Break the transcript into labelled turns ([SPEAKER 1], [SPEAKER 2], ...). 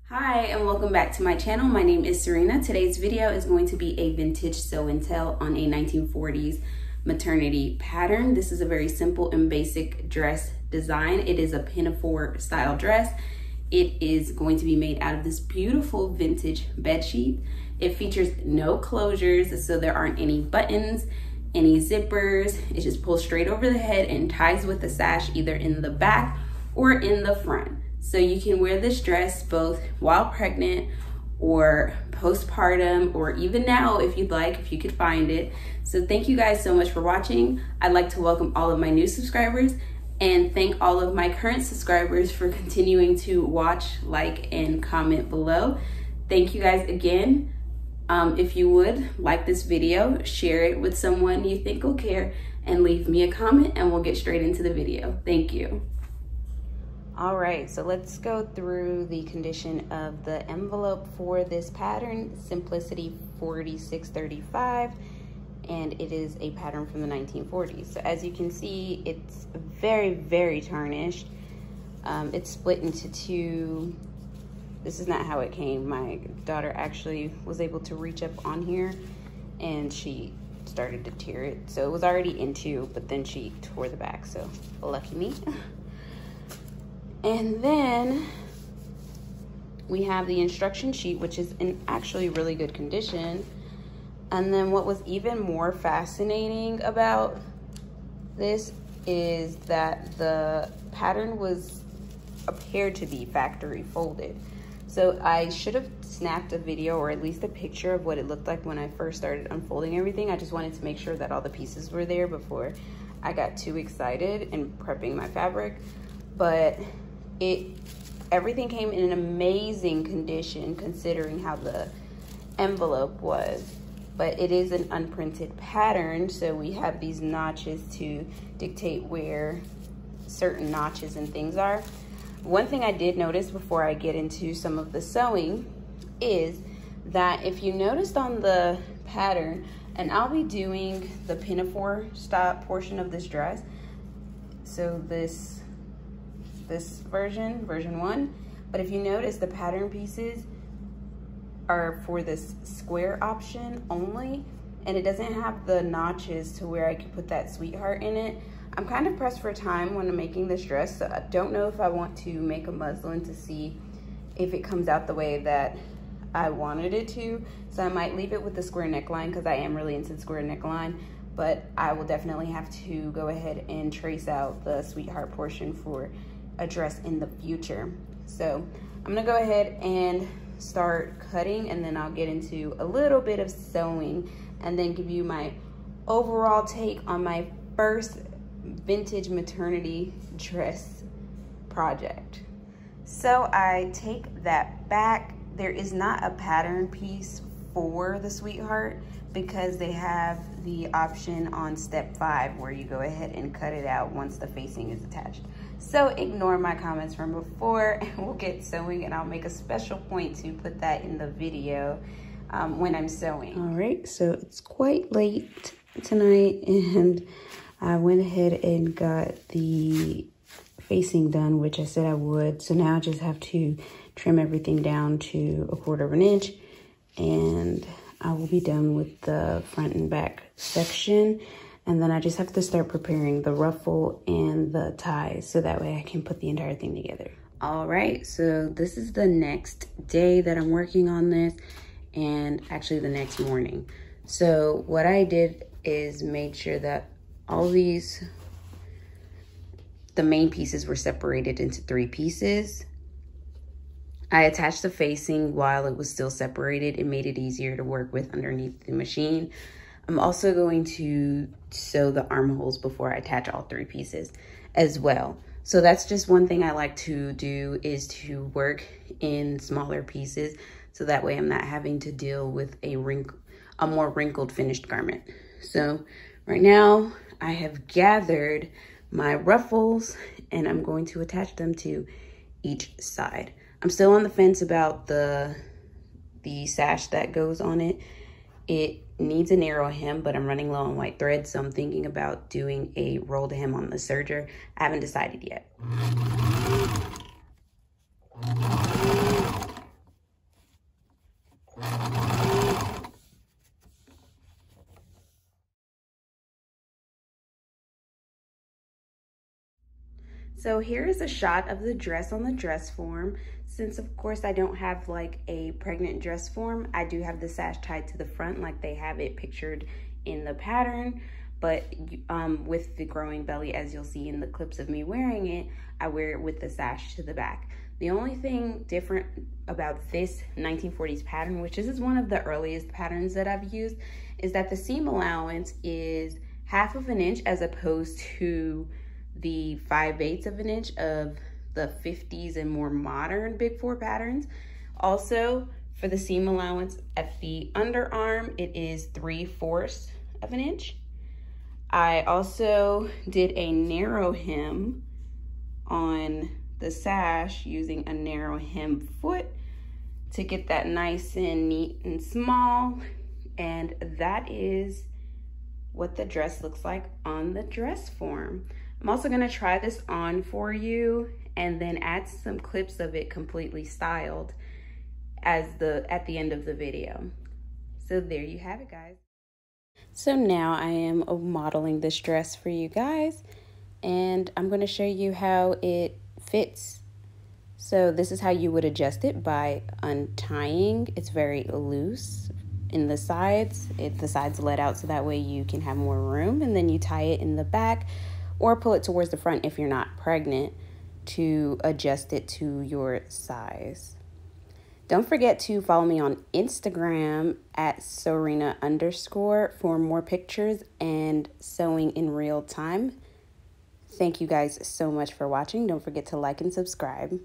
[SPEAKER 1] Hi and welcome back to my channel. My name is SewRena. Today's video is going to be a vintage sew and tell on a 1940s maternity pattern. This is a very simple and basic dress design. It is a pinafore style dress. It is going to be made out of this beautiful vintage bed sheet. It features no closures, so there aren't any buttons, any zippers. It just pulls straight over the head and ties with the sash either in the back or in the front. So you can wear this dress both while pregnant or postpartum, or even now if you'd like, if you could find it. So thank you guys so much for watching. I'd like to welcome all of my new subscribers and thank all of my current subscribers for continuing to watch, like, and comment below. Thank you guys again. If you would like this video, share it with someone you think will care and leave me a comment and we'll get straight into the video. Thank you. All right, so let's go through the condition of the envelope for this pattern, Simplicity 4635, and it is a pattern from the 1940s. So as you can see, it's very, very tarnished. It's split into two. This is not how it came. My daughter actually was able to reach up on here and she started to tear it. So it was already in two, but then she tore the back, so lucky me. And then we have the instruction sheet, which is in actually really good condition. And then what was even more fascinating about this is that the pattern appeared to be factory folded. So I should have snapped a video or at least a picture of what it looked like when I first started unfolding everything. I just wanted to make sure that all the pieces were there before I got too excited in prepping my fabric. But everything came in an amazing condition considering how the envelope was. But it is an unprinted pattern, so we have these notches to dictate where certain notches and things are. One thing I did notice before I get into some of the sewing is that if you noticed on the pattern, and I'll be doing the pinafore style portion of this dress, so this version 1, but if you notice, the pattern pieces are for this square option only, and it doesn't have the notches to where I could put that sweetheart in it. I'm kind of pressed for time when I'm making this dress, so I don't know if I want to make a muslin to see if it comes out the way that I wanted it to. So I might leave it with the square neckline because I am really into the square neckline, but I will definitely have to go ahead and trace out the sweetheart portion for a dress in the future. So I'm gonna go ahead and start cutting, and then I'll get into a little bit of sewing and then give you my overall take on my first vintage maternity dress project. So I take that back. There is not a pattern piece for the sweetheart because they have the option on step 5 where you go ahead and cut it out once the facing is attached. So ignore my comments from before and we'll get sewing, and I'll make a special point to put that in the video when I'm sewing. All right, so it's quite late tonight and I went ahead and got the facing done, which I said I would. So now I just have to trim everything down to 1/4 of an inch and I will be done with the front and back section. And then I just have to start preparing the ruffle and the ties so that way I can put the entire thing together. All right, so this is the next day that I'm working on this, and actually the next morning. So what I did is made sure that all these, the main pieces were separated into 3 pieces. I attached the facing while it was still separated. It made it easier to work with underneath the machine. I'm also going to sew the armholes before I attach all 3 pieces as well. So that's just one thing I like to do, is to work in smaller pieces so that way I'm not having to deal with a more wrinkled finished garment. So right now I have gathered my ruffles and I'm going to attach them to each side. I'm still on the fence about the sash that goes on it. It needs a narrow hem, but I'm running low on white thread, so I'm thinking about doing a rolled hem on the serger. I haven't decided yet. So here is a shot of the dress on the dress form. Since of course I don't have like a pregnant dress form, I do have the sash tied to the front like they have it pictured in the pattern. But with the growing belly, as you'll see in the clips of me wearing it, I wear it with the sash to the back. The only thing different about this 1940s pattern, which this is one of the earliest patterns that I've used, is that the seam allowance is 1/2 inch as opposed to the 5/8 of an inch of the 50s and more modern Big 4 patterns. Also, for the seam allowance at the underarm, it is 3/4 of an inch. I also did a narrow hem on the sash using a narrow hem foot to get that nice and neat and small. And that is what the dress looks like on the dress form. I'm also gonna try this on for you and then add some clips of it completely styled at the end of the video. So there you have it, guys. So now I am modeling this dress for you guys, and I'm going to show you how it fits. So this is how you would adjust it, by untying. It's very loose in the sides. The sides let out so that way you can have more room, and then you tie it in the back or pull it towards the front if you're not pregnant to adjust it to your size. Don't forget to follow me on Instagram at SewRena_ for more pictures and sewing in real time. Thank you guys so much for watching. Don't forget to like and subscribe.